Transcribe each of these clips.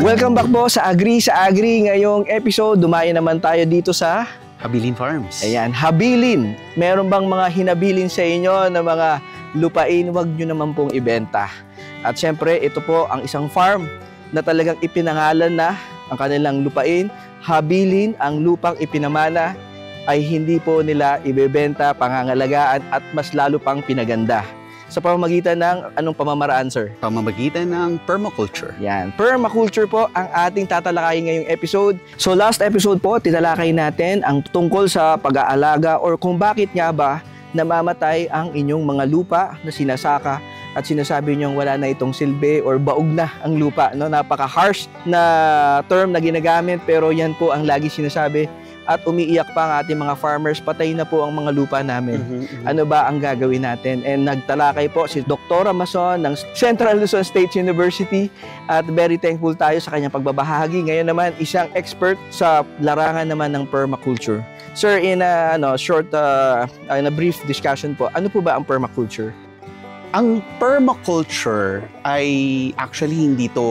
Welcome back po sa Agri. Ngayong episode, dumayo naman tayo dito sa Habilin Farms. Ayan, habilin. Meron bang mga hinabilin sa inyo na mga lupain? Huwag nyo naman pong ibenta. At syempre, ito po ang isang farm na talagang ipinangalan na ang kanilang lupain. Habilin, ang lupang ipinamana ay hindi po nila ibebenta, pangangalagaan at mas lalo pang pinaganda. Sa pamamagitan ng anong pamamaraan, sir? Pamamagitan ng permaculture. Yan. Permaculture po ang ating tatalakayin ngayong episode. So last episode po, tinalakay natin ang tungkol sa pag-aalaga or kung bakit nga ba namamatay ang inyong mga lupa na sinasaka at sinasabi nyo wala na itong silbi or baog na ang lupa. No? Napaka-harsh na term na ginagamit pero yan po ang lagi sinasabi. At umiiyak pa ang ating mga farmers, patay na po ang mga lupa namin. Ano ba ang gagawin natin? And nagtalakay po si Dr. Mason ng Central Luzon State University at very thankful tayo sa kanyang pagbabahagi. Ngayon naman, isang expert sa larangan naman ng permaculture. Sir, in a brief discussion po, ano po ba ang permaculture? Ang permaculture ay actually hindi to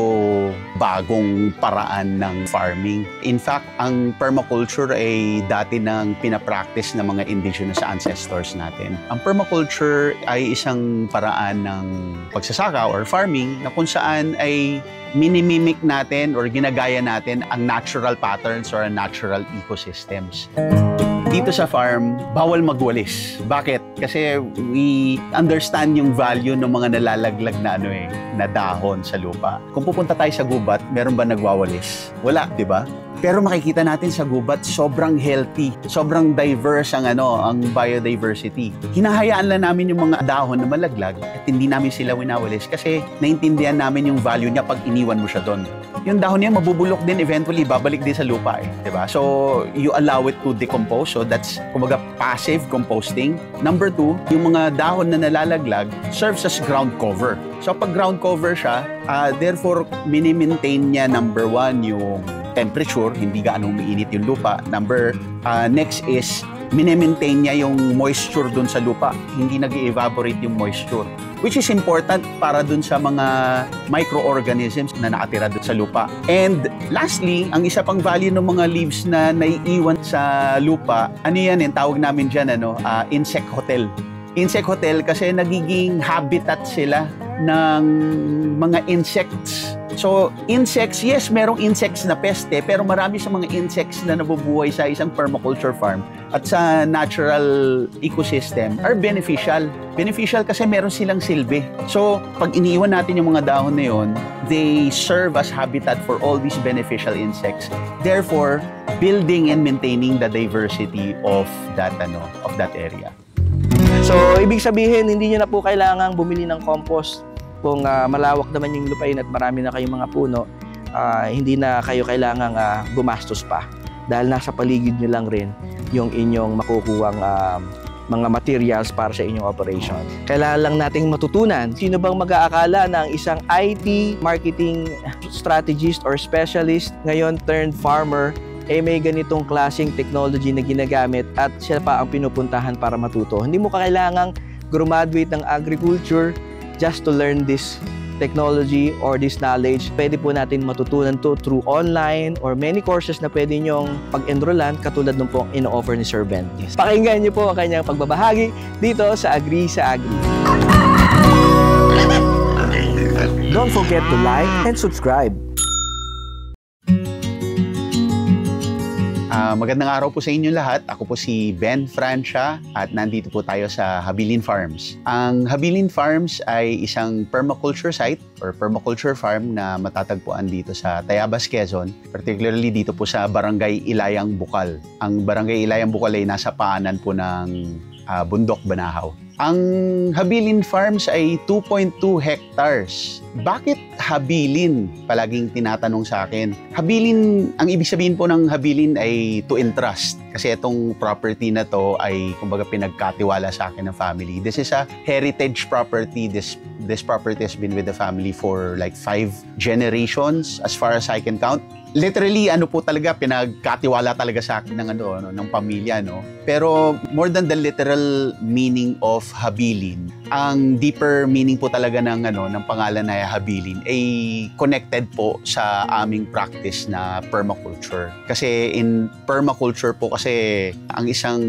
bagong paraan ng farming. In fact, ang permaculture ay dati nang pinapractice ng mga indigenous ancestors natin. Ang permaculture ay isang paraan ng pagsasaka or farming na kung saan ay minimimic natin or ginagaya natin ang natural patterns or natural ecosystems. Dito sa farm, bawal magwalis. Bakit? Kasi we understand yung value ng mga nalalaglag na dahon sa lupa. Kung pupunta tayo sa gubat, meron ba nagwawalis? Wala, di ba? Pero makikita natin sa gubat, sobrang healthy, sobrang diverse ang biodiversity. Hinahayaan lang namin yung mga dahon na malaglag at hindi namin sila winawalis kasi naintindihan namin yung value niya pag iniwan mo siya doon. Yung dahon niya mabubulok din eventually, babalik din sa lupa diba? So, you allow it to decompose. So, that's, kumbaga, passive composting. Number 2, yung mga dahon na nalalaglag serves as ground cover. So, pag ground cover siya, therefore, mini-maintain niya, number 1, yung temperature, hindi gaano umiinit yung lupa. Next is, mini-maintain niya yung moisture dun sa lupa. Hindi nag-evaporate yung moisture. Which is important para dun sa mga microorganisms na nakatira dun sa lupa. And lastly, ang isa pang value ng mga leaves na naiiwan sa lupa, tawag namin dyan, insect hotel. Insect hotel kasi nagiging habitat sila ng mga insects. So, insects, yes, merong insects na peste, pero marami sa mga insects na nabubuhay sa isang permaculture farm at sa natural ecosystem are beneficial. Beneficial kasi meron silang silbi. So, pag iniiwan natin yung mga dahon na yun, they serve as habitat for all these beneficial insects. Therefore, building and maintaining the diversity of that area. So, ibig sabihin, hindi nyo na po kailangang bumili ng compost. Kung malawak naman yung lupain at marami na kayong mga puno, hindi na kayo kailangang gumastos pa. Dahil nasa paligid nyo lang rin yung inyong makukuhang mga materials para sa inyong operation. Kailangan lang nating matutunan. Sino bang mag-aakala na ang isang IT marketing strategist or specialist ngayon turned farmer may ganitong klaseng technology na ginagamit at siya pa ang pinupuntahan para matuto. Hindi mo kailangang graduate ng agriculture just to learn this technology or this knowledge. Pwede po natin matutunan to through online or many courses na pwede nyong pag-enrollan katulad ng pong ino-offer ni Sir Ben. Yes. Pakinggan niyo po ang kanyang pagbabahagi dito sa Agri. Don't forget to like and subscribe. Magandang araw po sa inyo lahat. Ako po si Ben Francia at nandito po tayo sa Habilin Farms. Ang Habilin Farms ay isang permaculture site or permaculture farm na matatagpuan dito sa Tayabas, Quezon, particularly dito po sa Barangay Ilayang Bukal. Ang Barangay Ilayang Bukal ay nasa paanan po ng Bundok, Banahaw. Ang Habilin Farms ay 2.2 hectares. Bakit habilin? Palaging tinatanong sa akin. Habilin, ang ibig sabihin po ng habilin ay to entrust. Kasi itong property na to ay kumbaga pinagkatiwala sa akin ng family. This is a heritage property. This property has been with the family for like 5 generations as far as I can count. Literally, ano po talaga, pinagkatiwala talaga sa akin ng pamilya, no? Pero more than the literal meaning of habilin, ang deeper meaning po talaga ng pangalan na habilin ay connected po sa aming practice na permaculture. Kasi in permaculture po kasi ang isang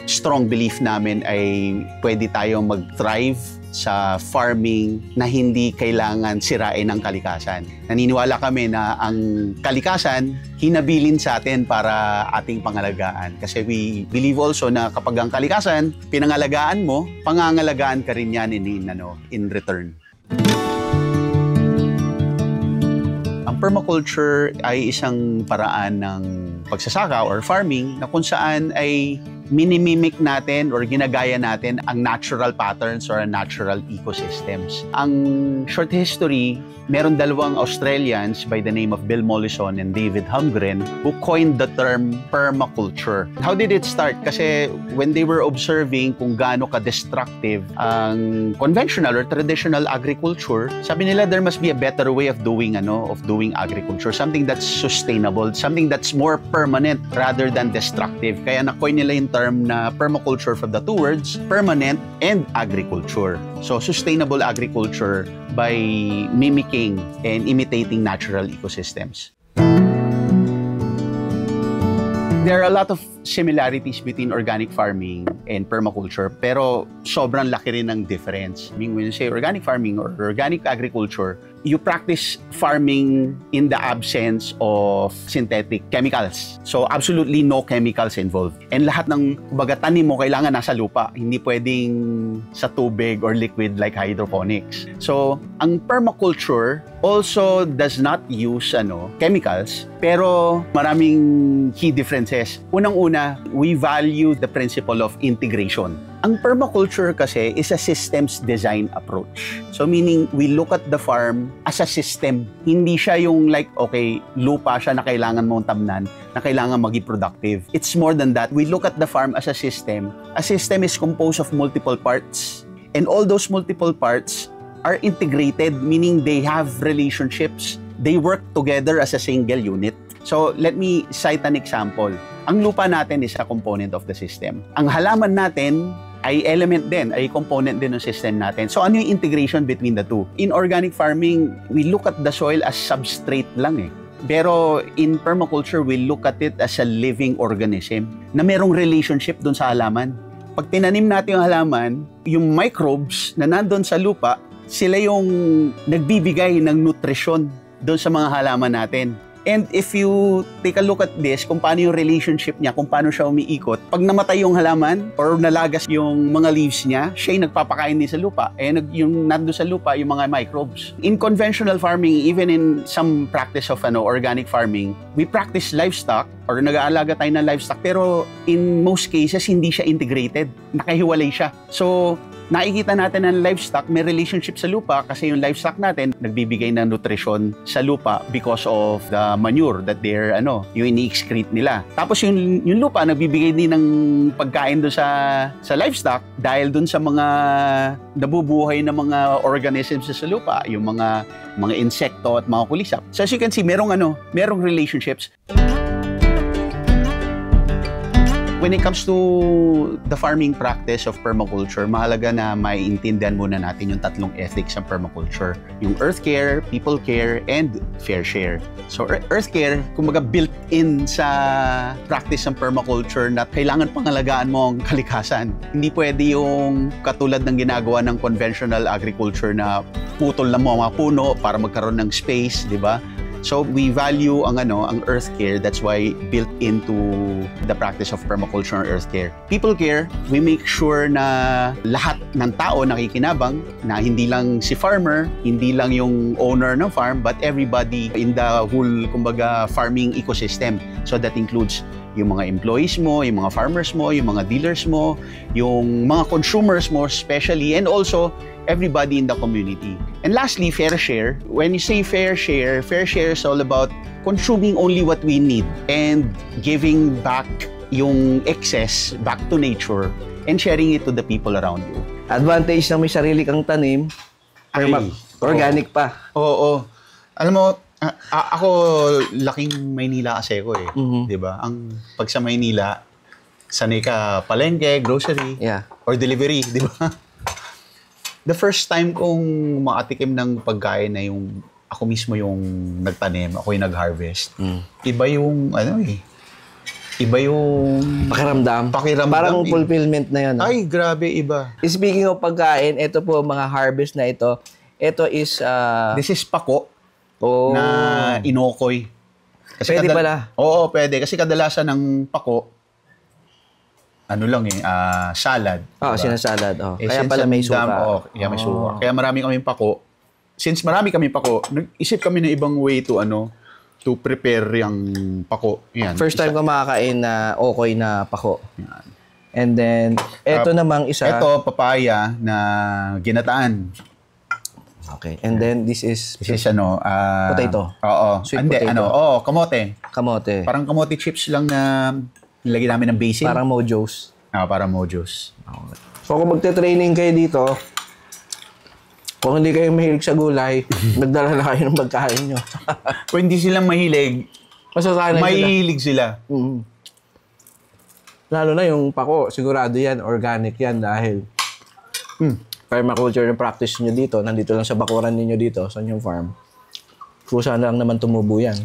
strong belief namin ay pwede tayong mag-thrive sa farming na hindi kailangan sirain ang kalikasan. Naniniwala kami na ang kalikasan hinabilin sa atin para ating pangalagaan. Kasi we believe also na kapag ang kalikasan pinangalagaan mo, pangangalagaan ka rin yan in return. Ang permaculture ay isang paraan ng pagsasaka or farming na kung saan ay minimimic natin or ginagaya natin ang natural patterns or natural ecosystems. Ang short history, meron 2 Australians by the name of Bill Mollison and David Holmgren who coined the term permaculture. How did it start? Kasi when they were observing kung gaano ka-destructive ang conventional or traditional agriculture, sabi nila there must be a better way of doing agriculture, something that's sustainable, something that's more permanent rather than destructive. Kaya na-coin nila yung term na permaculture from the 2 words, permanent and agriculture. So, sustainable agriculture by mimicking and imitating natural ecosystems. There are a lot of similarities between organic farming and permaculture, pero sobrang laki rin ng difference. I mean, when you say organic farming or organic agriculture, you practice farming in the absence of synthetic chemicals. So, absolutely no chemicals involved. And lahat ng tanim mo kailangan nasa lupa. Hindi pwedeng sa tubig or liquid like hydroponics. So, ang permaculture also does not use chemicals, pero maraming key differences. Unang-una, we value the principle of integration. Ang permaculture kasi is a systems design approach. So meaning, we look at the farm as a system. Hindi siya yung lupa siya na kailangan mong tamnan, na kailangan maging productive. It's more than that. We look at the farm as a system. A system is composed of multiple parts. And all those multiple parts are integrated, meaning they have relationships. They work together as a single unit. So let me cite an example. Ang lupa natin is a component of the system. Ang halaman natin ay element din, ay component din ng system natin. So ano yung integration between the two? In organic farming, we look at the soil as substrate lang Pero in permaculture, we look at it as a living organism na merong relationship dun sa halaman. Pag tinanim natin yung halaman, yung microbes na nandun sa lupa, sila yung nagbibigay ng nutrisyon dun sa mga halaman natin. And if you take a look at this, kung paano yung relationship niya, kung paano siya umiikot, pag namatay yung halaman or nalagas yung mga leaves niya, siya yung nagpapakain din sa lupa. Yung nando sa lupa, yung mga microbes. In conventional farming, even in some practice of organic farming, we practice livestock or nag-aalaga tayo ng livestock, pero in most cases, hindi siya integrated. Nakahiwalay siya. So, nakikita natin ang livestock may relationship sa lupa kasi yung livestock natin nagbibigay ng nutrition sa lupa because of the manure that they're yung ini-excrete nila. Tapos yung lupa nagbibigay din ng pagkain doon sa livestock dahil doon sa mga nabubuhay na mga organisms sa lupa, yung mga insekto at mga kulisap. So as you can see, merong relationships. When it comes to the farming practice of permaculture, mahalaga na maiintindihan muna natin yung 3 ethics ng permaculture. Yung earth care, people care, and fair share. So earth care, kumbaga built-in sa practice ng permaculture na kailangan pangalagaan mo ang kalikasan. Hindi pwede yung katulad ng ginagawa ng conventional agriculture na putol na mo mga puno para magkaroon ng space, di ba? So we value ang earth care. That's why built into the practice of permaculture and earth care. People care, we make sure na lahat ng tao nakikinabang, na hindi lang si farmer, hindi lang yung owner ng farm, but everybody in the whole farming ecosystem. So that includes yung mga employees mo, yung mga farmers mo, yung mga dealers mo, yung mga consumers mo especially, and also everybody in the community. And lastly, fair share. When you say fair share is all about consuming only what we need and giving back yung excess back to nature and sharing it to the people around you. Advantage na may sarili kang tanim, organic pa. Oo. Alam mo, ako laking Maynila kasi ako eh. 'Di ba? Ang pag sa Maynila, sanay ka palengke, grocery, or delivery, 'di ba? The first time kong makatikim ng pagkain na yung ako mismo yung nagtanim, ako yung nag-harvest. Iba yung iba yung pakiramdam. Parang fulfillment na 'yon. Ay, grabe, iba. Speaking of pagkain, ito po mga harvest na ito. Ito is this is pako na inokoy. Kasi pwede pala. Oo, pwede kasi kadalasan ng pako salad. Diba? Sinasalad. Kaya pala may suka. May suka. Kaya marami kaming pako. Since marami kaming pako, nag-isip kami ng ibang way to prepare yung pako. Yan. First time ko makakain na okoy na pako. Yan. And then, eto namang isa. Ito, papaya na ginataan. Okay. And then, this is potato. Oo. Sweet potato. Kamote. Kamote. Parang kamote chips lang na nilagyan namin ng basil. Parang Mojo's. Parang Mojo's. Okay. So, kung magte-training kayo dito, kung hindi kayo mahilig sa gulay, magdala na kayo ng pagkain nyo. Kung hindi silang mahilig, mahilig sila. Lalo na yung pako, sigurado yan, organic yan dahil permaculture yung practice nyo dito, nandito lang sa bakuran ninyo dito, sa inyong farm. Kusa na lang naman tumubo yan.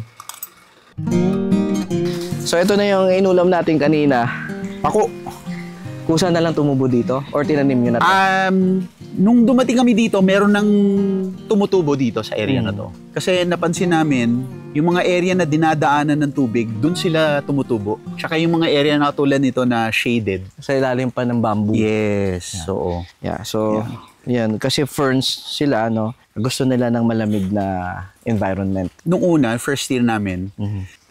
So ito na yung inulam natin kanina. Pako. Kusa na lang tumubo dito? Or tinanim nyo na ito? Nung dumating kami dito, meron nang tumutubo dito sa area na to. Kasi napansin namin, yung mga area na dinadaanan ng tubig, dun sila tumutubo. Tsaka yung mga area na katulad nito na shaded. Sa ilalim pa ng bamboo. Yes. Yan. Kasi ferns sila, gusto nila ng malamig na environment. Nung una, first year namin,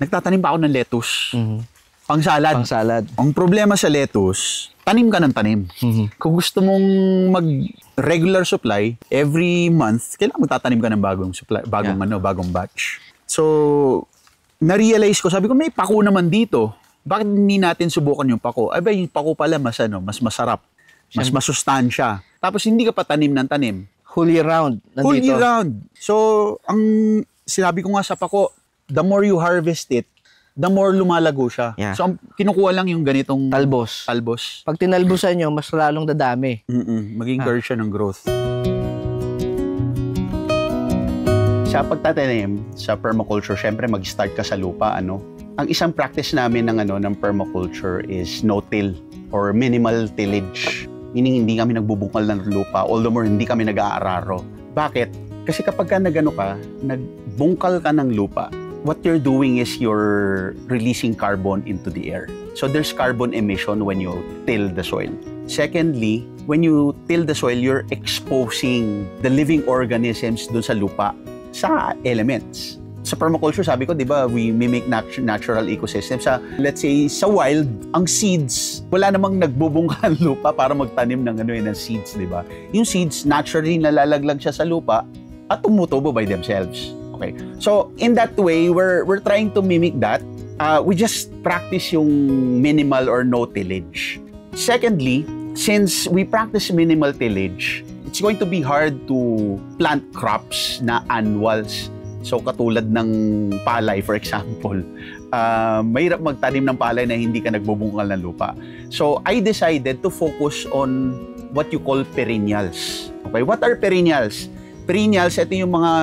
nagtatanim pa ako ng lettuce. Pang-salad. Ang problema sa lettuce, tanim ka ng tanim. Kung gusto mong mag-regular supply, every month, kailangan magtatanim ka ng bagong batch. So, na-realize ko, sabi ko, may pako naman dito. Bakit hindi natin subukan yung pako? Yung pako pala mas masarap, mas masustansya. Tapos hindi ka pa tanim ng tanim. Whole year round. Nandito. Whole year round. So, ang sinabi ko nga sa pako, the more you harvest it, the more lumalago siya. Yeah. So, kinukuha lang yung ganitong talbos. Talbos. Pag tinalbosan nyo, mas lalong dadami. Maging curve siya ng growth. Sa pagtatanim, sa permaculture, syempre mag-start ka sa lupa. Ang isang practice namin ng permaculture is no-till or minimal tillage. Meaning, hindi kami nagbubungkal ng lupa, although more, hindi kami nag-aararo. Bakit? Kasi kapag nagbungkal ka ng lupa, what you're doing is you're releasing carbon into the air. So there's carbon emission when you till the soil. Secondly, when you till the soil, you're exposing the living organisms dun sa lupa, sa elements. Sa permaculture, sabi ko, di ba, we mimic natural ecosystem. Let's say, sa wild, ang seeds, wala namang nagbubungkal lupa para magtanim ng seeds, di ba? Yung seeds, naturally nalalaglag siya sa lupa at tumutubo by themselves. Okay. So, in that way, we're trying to mimic that. We just practice yung minimal or no tillage. Secondly, since we practice minimal tillage, it's going to be hard to plant crops na annuals. So, katulad ng palay, for example, mahirap magtanim ng palay na hindi ka nagbubungkal ng lupa. So, I decided to focus on what you call perennials. Okay, what are perennials? Perennials, ito yung mga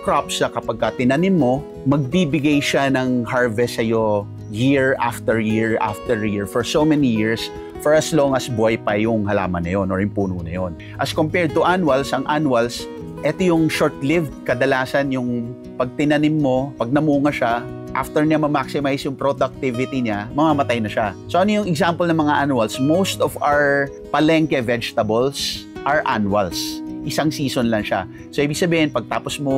crops na kapag tinanim mo, magbibigay siya ng harvest sa'yo year after year after year for so many years, for as long as buhay pa yung halaman na yun or yung puno na yun. As compared to annuals, ang annuals, ito yung short-lived. Kadalasan yung pag tinanim mo, pag namunga siya, after niya ma-maximize yung productivity niya, mamamatay na siya. So ano yung example ng mga annuals? Most of our palengke vegetables are annuals. Isang season lang siya. So ibig sabihin, pagtapos mo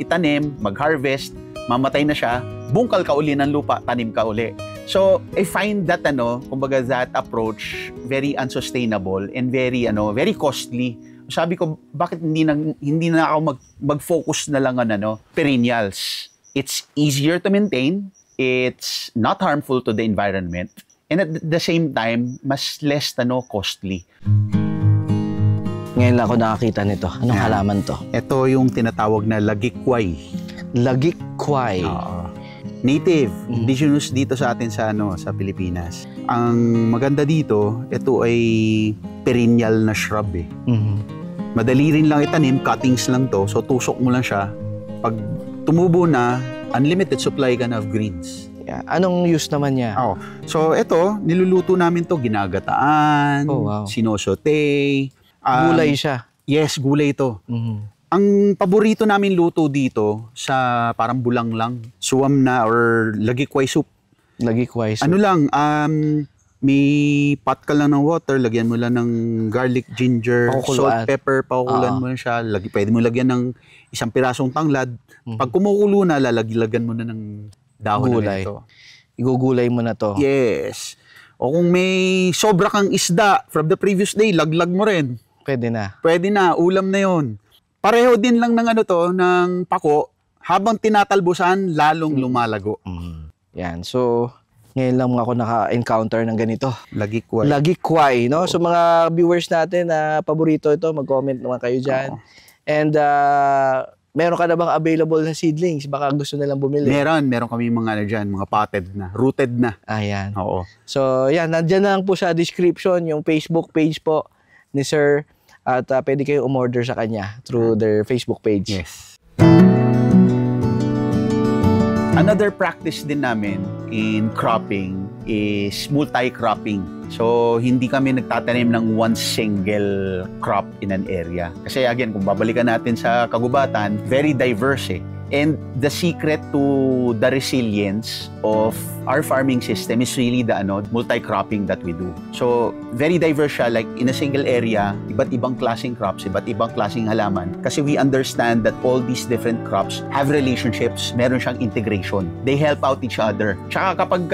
itanim, mag-harvest, mamatay na siya, bungkal ka uli ng lupa, tanim ka uli. So I find that kumbaga that approach very unsustainable and very costly. Sabi ko, bakit hindi na ako mag-focus na lang on perennials? It's easier to maintain, it's not harmful to the environment, and at the same time, mas less costly. Ngayon lang ako nakakita nito. Anong halaman to? Ito yung tinatawag na lagikway. Lagikway. Native, indigenous dito sa atin sa Pilipinas. Ang maganda dito, ito ay perennial na shrub eh. Madali rin lang itanim, cuttings lang to. So tusok mo lang siya. Pag tumubo na, unlimited supply ka na of greens. Yeah. Anong use naman niya? So ito, niluluto namin to, ginagataan, sinosote. Gulay siya? Yes, gulay ito. Ang paborito namin luto dito sa parang bulang lang, suwam na or lagikway soup. Lagikway soup. Ano lang, may pot ka lang ng water, lagyan mo lang ng garlic, ginger, salt, pepper, pakukulan mo na siya. Pwede mo lagyan ng isang pirasong tanglad. Pag kumukulo na, lalagyan mo na ng dahon na ito. Igugulay mo na to. Yes. O kung may sobra kang isda from the previous day, laglag mo rin. Pwede na. Pwede na, ulam na yon. Pareho din lang ng ng pako, habang tinatalbusan, lalong lumalago. Yan. So, ngayon lang ako naka-encounter ng ganito. Lagikway. Lagikway, no? So, mga viewers natin na paborito ito, mag-comment naman kayo dyan. And, meron ka na bang available na seedlings? Baka gusto nilang bumili. Meron kami mga dyan, mga potted na, rooted na. Ayan. Oo. So, yan, nandyan lang po sa description yung Facebook page po ni Sir. At pwede kayo umorder sa kanya through their Facebook page. Yes. Another practice din namin in cropping is multi-cropping. So, hindi kami nagtatanim ng one single crop in an area. Kasi again, kung babalikan natin sa kagubatan, very diverse eh. And the secret to the resilience of our farming system is really the multi-cropping that we do. So, very diverse siya, like in a single area, iba't ibang klaseng crops, iba't ibang klaseng halaman. Kasi we understand that all these different crops have relationships, meron siyang integration. They help out each other. Tsaka kapag,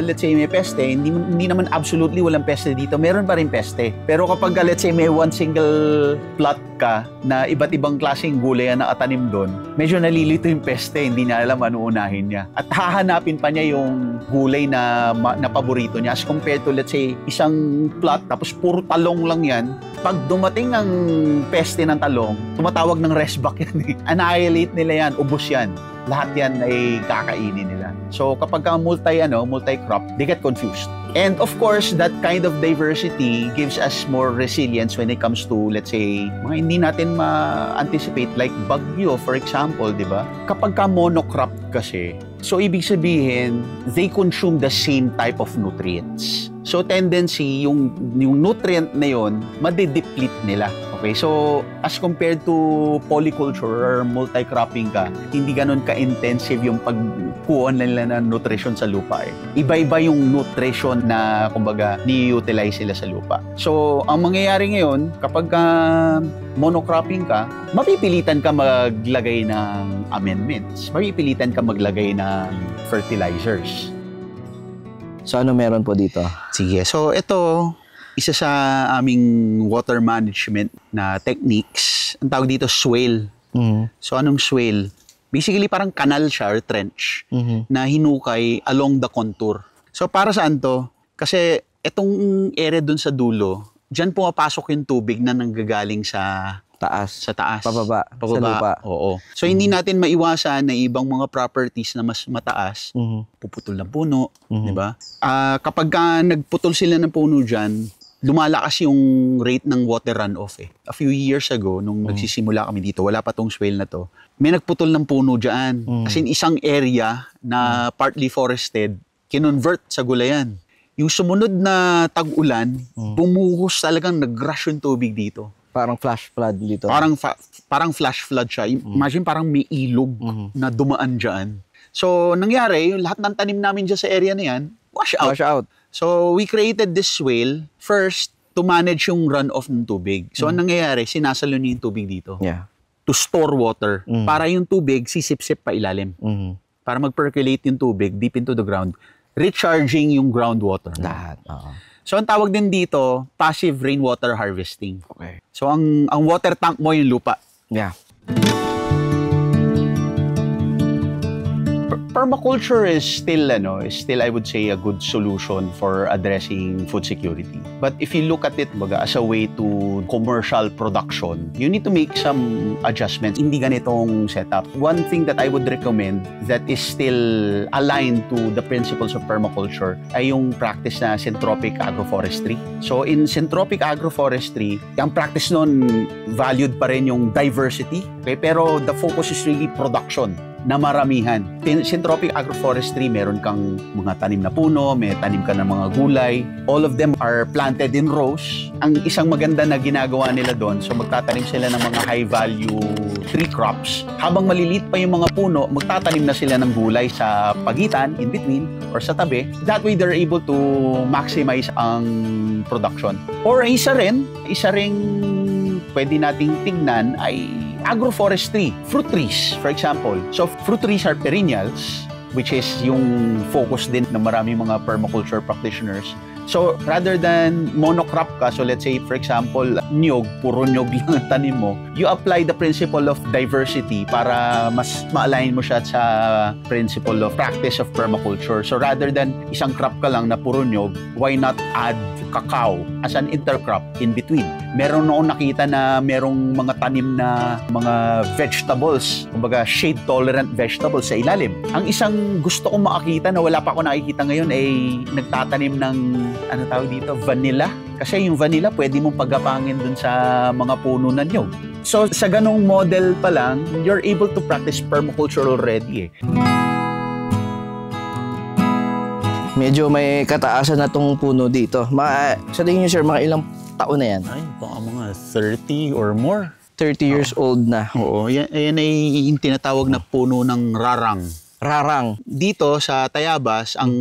let's say, may peste, hindi naman absolutely walang peste dito, meron pa rin peste. Pero kapag, let's say, may one single plot ka na iba't ibang klaseng gulay na nakatanim doon, medyo nalilito yung peste, hindi niya alam ano unahin niya. At hahanapin pa niya yung gulay na paborito niya as compared to, let's say, isang plot tapos puro talong lang yan. Pag dumating ang peste ng talong, tumatawag ng restback yan eh. Annihilate nila yan, ubos yan. Lahat yan ay kakainin nila. So kapag multi-crop, they get confused. And of course, that kind of diversity gives us more resilience when it comes to, let's say, mga hindi natin ma-anticipate, like bagyo, for example, di ba? Kapag ka monocrop kasi, so ibig sabihin, they consume the same type of nutrients. So tendency, yung nutrient na yun, madideplete nila. Okay, so as compared to polyculture or multi-cropping ka, hindi ganun ka-intensive yung pagkuha nila ng nutrition sa lupa eh. Iba-iba yung nutrition na, kumbaga, ni-utilize sila sa lupa. So, ang mangyayari ngayon, kapag monocropping ka, mapipilitan ka maglagay ng amendments. Mapipilitan ka maglagay ng fertilizers. So, ano meron po dito? Sige, so ito, isa sa aming water management na techniques, ang tawag dito swale. So anong swale? Basically parang kanal siya or trench na hinukay along the contour. So para saan to? Kasi itong area dun sa dulo, dyan pumapasok yung tubig na nanggagaling sa taas. Sa taas. Pababa. Sa lupa. Oo. So hindi natin maiwasan na ibang mga properties na mas mataas, puputol ng puno, di ba? Kapag nagputol sila ng puno dyan, lumalakas yung rate ng water runoff eh. A few years ago, nung nagsisimula kami dito, wala pa tong swale na to, may nagputol ng puno dyan. As in, isang area na partly forested, kinonvert sa gulayan. Yung sumunod na tag-ulan, bumuhos talagang nag-rush yung tubig dito. Parang flash flood dito. Parang flash flood siya. Imagine parang may ilog na dumaan dyan. So, nangyari, yung lahat ng tanim namin dyan sa area na yan, wash out. Wash out. So, we created this swale first to manage yung runoff ng tubig. So, ang nangyayari, sinasalo niya yung tubig dito. Yeah. To store water. Para yung tubig, sisip-sip pa ilalim. Para mag-percolate yung tubig deep into the ground. Recharging yung groundwater. Lahat. So, ang tawag din dito, passive rainwater harvesting. Okay. So, ang water tank mo yung lupa. Yeah. permaculture is still I would say a good solution for addressing food security. But if you look at it as a way to commercial production, you need to make some adjustments. Hindi ganitong setup. One thing that I would recommend that is still aligned to the principles of permaculture ay yung practice na syntropic agroforestry. So in syntropic agroforestry, ang practice nun valued pa rin yung diversity, okay? Pero the focus is really production na maramihan. In syntropic agroforestry, meron kang mga tanim na puno, may tanim ka ng mga gulay. All of them are planted in rows. Ang isang maganda na ginagawa nila doon, so magtatanim sila ng mga high-value tree crops. Habang maliliit pa yung mga puno, magtatanim na sila ng gulay sa pagitan, in between, or sa tabi. That way, they're able to maximize ang production. Or isa ring pwede nating tignan ay agroforestry, fruit trees, for example. So, fruit trees are perennials, which is yung focus din ng maraming mga permaculture practitioners. So, rather than monocrop ka, so let's say, for example, nyog, puro nyog lang ang tanim mo, you apply the principle of diversity para mas ma-align mo siya sa principle of practice of permaculture. So, rather than isang crop ka lang na puro nyog, why not add cacao as an intercrop in between? Meron akong nakita na merong mga tanim na mga vegetables, kumbaga shade-tolerant vegetables sa ilalim. Ang isang gusto kong makakita na wala pa ako nakikita ngayon ay nagtatanim ng vanilla. Kasi yung vanilla pwede mong pagapangin dun sa mga puno na nyog. So sa ganong model pa lang, you're able to practice permaculture already. Medyo may kataasan na tong puno dito. Sa tingin niyo, sir, mga ilang taon na yan? Ay, baka mga 30 or more. 30 years old na. Oo, yan ay yung tinatawag na puno ng rarang. Rarang. Dito sa Tayabas, ang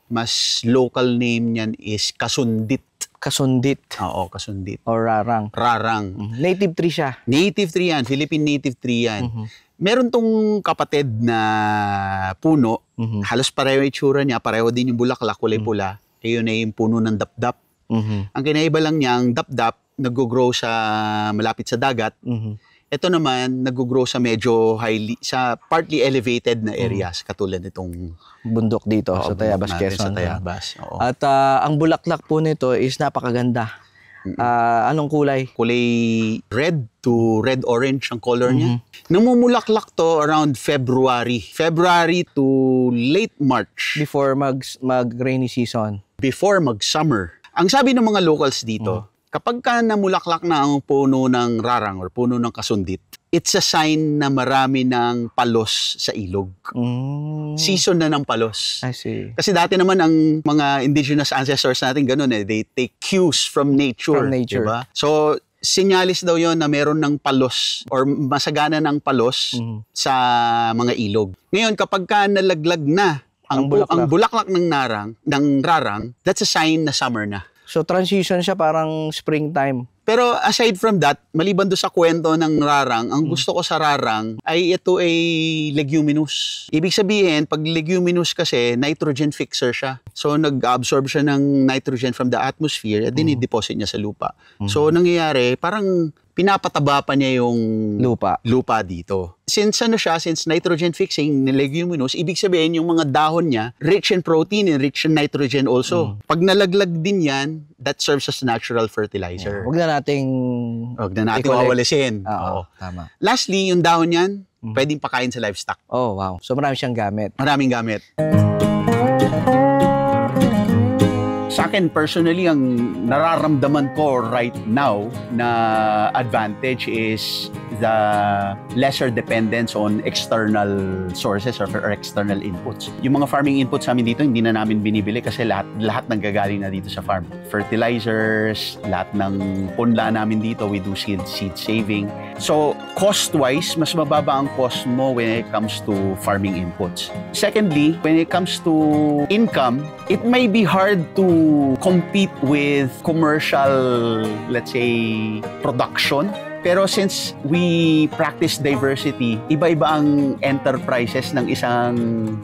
mas local name niyan is kasundit. Kasundit. Oo, kasundit. O rarang. Rarang. Native tree siya. Native tree yan. Philippine native tree yan. Meron tong kapatid na puno. Halos pareho yung itsura niya. Pareho din yung bulaklak, kulay pula. Ayun ay yung puno ng dapdap. Ang kinaiba lang niya, ang dapdap, nag-grow sa malapit sa dagat. Ito naman, nag-grow sa medyo partly elevated na areas, katulad nitong bundok dito sa Tayabas, Quezon. Sa Tayabas. Oo. At ang bulaklak po nito is napakaganda. Anong kulay? Kulay red to red-orange ang color niya. Namumulaklak to around February to late March. Before mag-rainy season. Before mag-summer. Ang sabi ng mga locals dito, kapag ka namulaklak na ang puno ng rarang or puno ng kasundit, it's a sign na marami ng palos sa ilog. Season na ng palos. I see. Kasi dati naman ang mga indigenous ancestors natin ganun they take cues from nature. Diba? So, sinyalis daw yon na meron ng palos or masagana ng palos sa mga ilog. Ngayon, kapag ka nalaglag na ang bulaklak ng rarang, that's a sign na summer na. So, transition siya parang springtime. Pero aside from that, maliban doon sa kwento ng rarang, ang gusto ko sa rarang ay ito ay leguminous. Ibig sabihin, pag leguminous kasi, nitrogen fixer siya. So, nag-absorb siya ng nitrogen from the atmosphere at dinideposit niya sa lupa. So, nangyayari, parang pinapataba pa niya yung lupa dito. Since nitrogen fixing ni leguminous, ibig sabihin yung mga dahon niya, rich in protein and rich in nitrogen also. Pag nalaglag din yan, that serves as natural fertilizer. Huwag na nating wawalisin. Oo, tama. Lastly, yung dahon niyan, pwedeng pakain sa livestock. Oh, wow. So marami siyang gamit. Maraming gamit. Sa akin, personally, ang nararamdaman ko right now na advantage is the lesser dependence on external sources or external inputs. Yung mga farming inputs namin dito, hindi na namin binibili kasi lahat nanggagaling na dito sa farm. Fertilizers, lahat ng punla namin dito, we do seed saving. So, cost-wise, mas mababa ang cost mo when it comes to farming inputs. Secondly, when it comes to income, it may be hard to compete with commercial, let's say, production. Pero since we practice diversity, iba-iba ang enterprises ng isang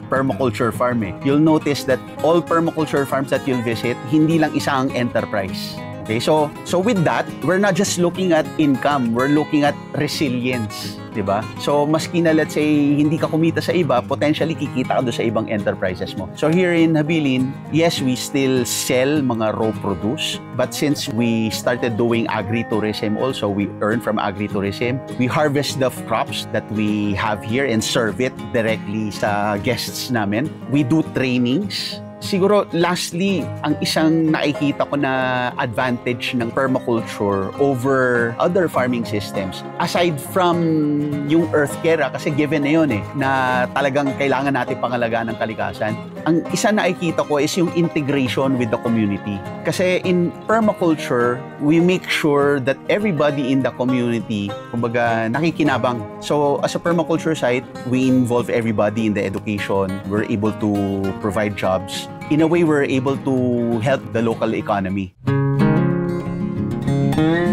permaculture farm. You'll notice that all permaculture farms that you'll visit, hindi lang isang enterprise. Okay, so with that, we're not just looking at income, we're looking at resilience, di ba? So maski na let's say hindi ka kumita sa iba, potentially kikita ka doon sa ibang enterprises mo. So here in Habilin, yes, we still sell mga raw produce, but since we started doing agritourism also, we earn from agritourism. We harvest the crops that we have here and serve it directly sa guests namin. We do trainings. Siguro, lastly, ang isang nakikita ko na advantage ng permaculture over other farming systems, aside from yung earth care, kasi given na yun na talagang kailangan natin pangalagaan ng kalikasan, ang isa nakikita ko is yung integration with the community. Kasi in permaculture, we make sure that everybody in the community, kumbaga, nakikinabang. So, as a permaculture site, we involve everybody in the education. We're able to provide jobs. In a way, we're able to help the local economy.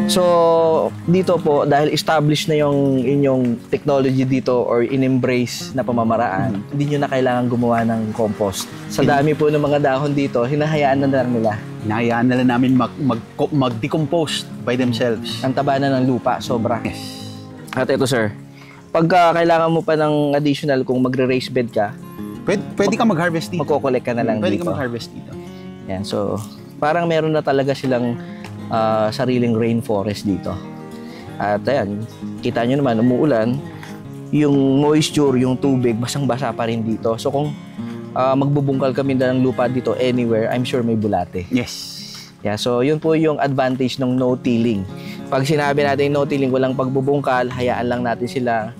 So, dito po, dahil established na yung inyong technology dito or in-embrace na pamamaraan, hindi nyo na kailangan gumawa ng compost. Sa dami po ng mga dahon dito, hinahayaan na lang nila. Hinahayaan na lang namin mag-decompose by themselves. Ang taba na ng lupa, sobra. Yes. At ito, sir, pagka kailangan mo pa ng additional kung magre-raised bed ka, Pwede ka mag-harvest dito. Magko-collect ka na lang Pwede dito. ka mag-harvest dito. Yan, so parang meron na talaga silang sariling rainforest dito. At ayan, kita nyo naman, umuulan, yung moisture, yung tubig, basang-basa pa rin dito. So kung magbubungkal kami ng lupa dito anywhere, I'm sure may bulate. Yes. Yeah, so yun po yung advantage ng no-tilling. Pag sinabi natin no-tilling, walang pagbubungkal, hayaan lang natin sila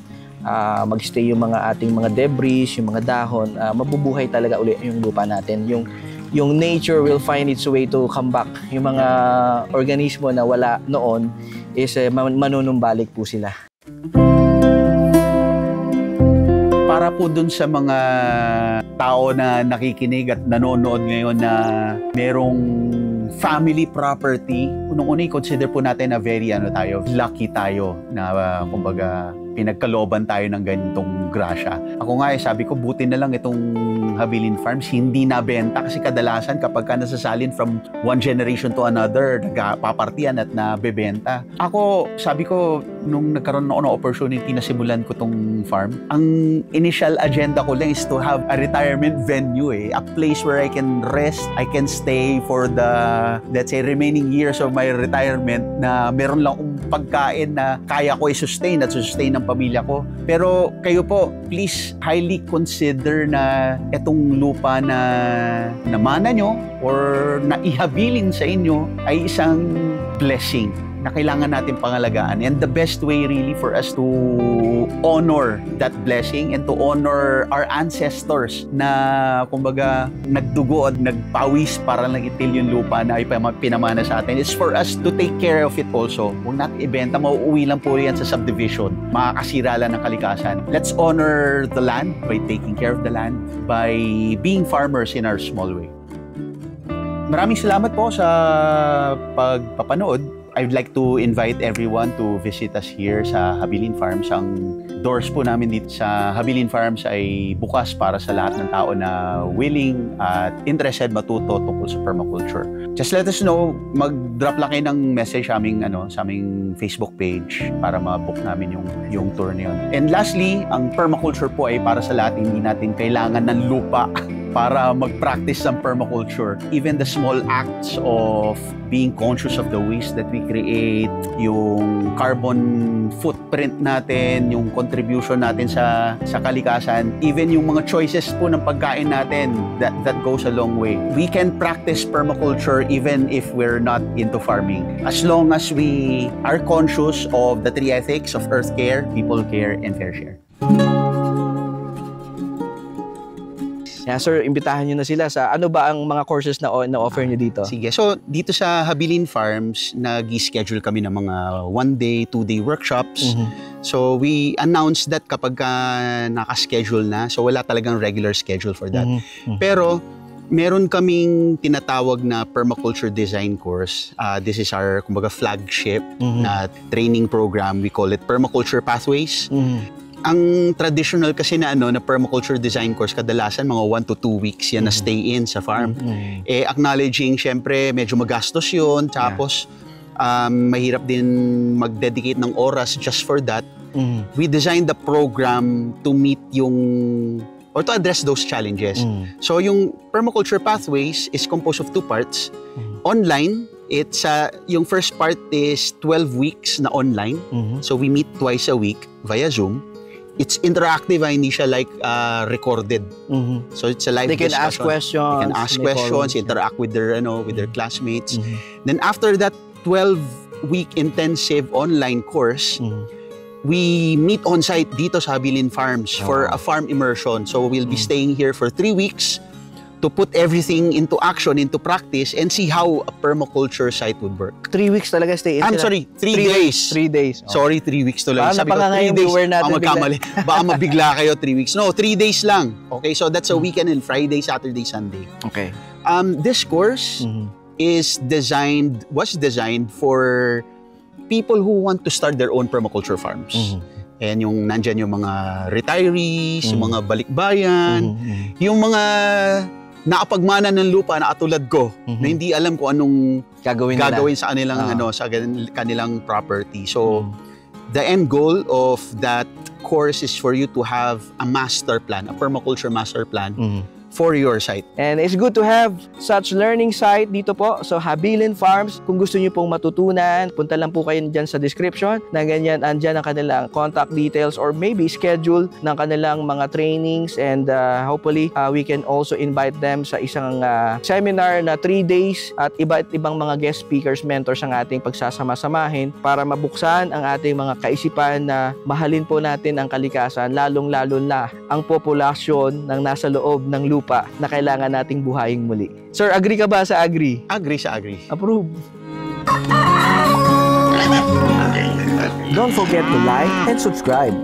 magstay yung mga ating mga debris, yung mga dahon, mabubuhay talaga uli yung lupa natin. Yung nature will find its way to come back. Yung mga organismo na wala noon is manunumbalik po sila. Para po dun sa mga tao na nakikinig at nanonood ngayon na merong family property, unang-una i-consider po natin na very lucky tayo na kumbaga pinagkalooban tayo ng ganitong grasya. Ako nga sabi ko, buti na lang itong Habilin Farms hindi nabenta kasi kadalasan kapag ka nasasalin from one generation to another, nagpapartiyan at nabebenta. Ako, sabi ko, nung nagkaroon ako ng opportunity na simulan ko tong farm, ang initial agenda ko lang is to have a retirement venue, a place where I can rest, I can stay for the, let's say, remaining years of my retirement na meron lang akong pagkain na kaya ko i-sustain at sustain ng pamilya ko. Pero kayo po, please highly consider na itong lupa na namana nyo or na ihabilin sa inyo ay isang blessing na kailangan natin pangalagaan. And the best way really for us to honor that blessing and to honor our ancestors na kumbaga nagdugo at nagpawis para lang itil yung lupa na pinamana sa atin is for us to take care of it also. Huwag natin ibenta, mauuwi lang po yan sa subdivision. Makakasira lang ng kalikasan. Let's honor the land by taking care of the land, by being farmers in our small way. Maraming salamat po sa pagpapanood. I'd like to invite everyone to visit us here sa Habilin Farms. Ang doors po namin dito sa Habilin Farms ay bukas para sa lahat ng tao na willing at interested matuto tungkol sa permaculture. Just let us know, mag-drop lang kayo ng message sa aming Facebook page para ma-book namin yung tour na yun. And lastly, ang permaculture po ay para sa lahat, hindi natin kailangan ng lupa para mag-practice ng permaculture. Even the small acts of being conscious of the waste that we create, yung carbon footprint natin, yung contribution natin sa kalikasan, even yung mga choices po ng pagkain natin, that goes a long way. We can practice permaculture even if we're not into farming. As long as we are conscious of the three ethics of earth care, people care, and fair share. Yeah, sir, imbitahan nyo na sila sa ano ba ang mga courses na offer nyo dito? Sige. So, dito sa Habilin Farms, nag-schedule kami ng mga 1-day, 2-day workshops. So, we announced that kapag naka-schedule na. So, wala talagang regular schedule for that. Pero, meron kaming tinatawag na permaculture design course. This is our, kumbaga, flagship na training program. We call it Permaculture Pathways. Ang traditional kasi na na permaculture design course, kadalasan mga 1 to 2 weeks yan na stay in sa farm. Acknowledging, syempre, medyo magastos yun. Tapos, mahirap din mag-dedicate ng oras just for that. We designed the program to meet or to address those challenges. So, yung permaculture pathways is composed of 2 parts. Online, yung first part is 12 weeks na online. So, we meet twice a week via Zoom. It's interactive, hindi siya like recorded. So it's a live discussion. They can ask questions, interact with their classmates. Then after that 12-week intensive online course, we meet on site dito sa Habilin Farms for a farm immersion. So we'll be staying here for 3 weeks to put everything into action, into practice, and see how a permaculture site would work. 3 weeks talaga stay in I'm sorry, 3 days. 3 days. Sorry, 3 weeks to lang. Sabi ko 3 days. Magkamali. Baka mabigla kayo 3 weeks. No, 3 days lang. Okay, so that's a weekend and Friday, Saturday, Sunday. Okay. This course was designed for people who want to start their own permaculture farms. And nandyan yung mga retirees, yung mga balikbayan, yung mga nakapagmana ng lupa na katulad ko, na hindi alam kung anong gagawin sa kanilang property. So, the end goal of that course is for you to have a master plan, a permaculture master plan for your site. And it's good to have such learning site dito po. So, Habilin Farms, kung gusto niyo pong matutunan, punta lang po kayo dyan sa description na ganyan, andyan ang kanilang contact details or maybe schedule ng kanilang mga trainings, and hopefully, we can also invite them sa isang seminar na 3 days at iba't ibang mga guest speakers, mentors ang ating pagsasama-samahin para mabuksan ang ating mga kaisipan na mahalin po natin ang kalikasan, lalong-lalo na ang populasyon ng nasa loob ng lupa na kailangan nating buhayin muli. Sir, agree ka ba sa agree? Agree sa agree. Approve. Don't forget to like and subscribe.